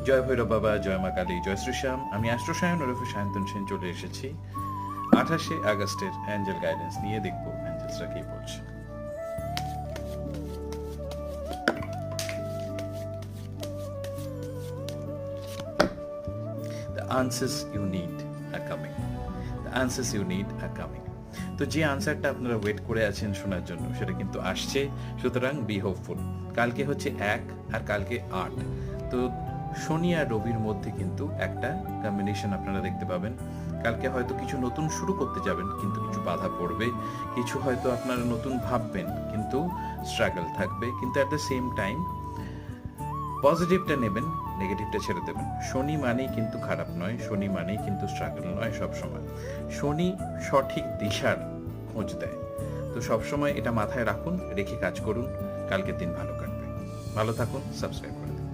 জয় ভৈরব বাবা, জয় মা কালী, জয় শ্রীশ্যাম। আমি অ্যাস্ট্রোসায়ন ওরফে সায়ন্তন সেন চলে এসেছি 28শে আগস্টের অ্যাঞ্জেল গাইডেন্স নিয়ে। দেখবো অ্যাঞ্জেলসরা কি বলছে। The answers you need are coming. The answers you need are coming. তো যে আনসারটা আপনারা ওয়েট করে আছেন শোনার জন্য সেটা কিন্তু আসছে, সুতরাং বি হোপফুল। কালকে হচ্ছে 1 আর কালকে 8, তো শনি আর রবির মধ্যে কিন্তু একটা কম্বিনেশন আপনারা দেখতে পাবেন। কালকে হয়তো কিছু নতুন শুরু করতে যাবেন, কিন্তু কিছু বাধা পড়বে। কিছু হয়তো আপনারা নতুন ভাববেন, কিন্তু স্ট্রাগল থাকবে। কিন্তু অ্যাট দ্য সেম টাইম পজিটিভটা নেবেন, নেগেটিভটা ছেড়ে দেবেন। শনি মানেই কিন্তু খারাপ নয়, শনি মানেই কিন্তু স্ট্রাগল নয়। সবসময় শনি সঠিক দিশার খোঁজ দেয়। তো সবসময় এটা মাথায় রাখুন, রেখে কাজ করুন। কালকের দিন ভালো কাটবে। ভালো থাকুন, সাবস্ক্রাইব।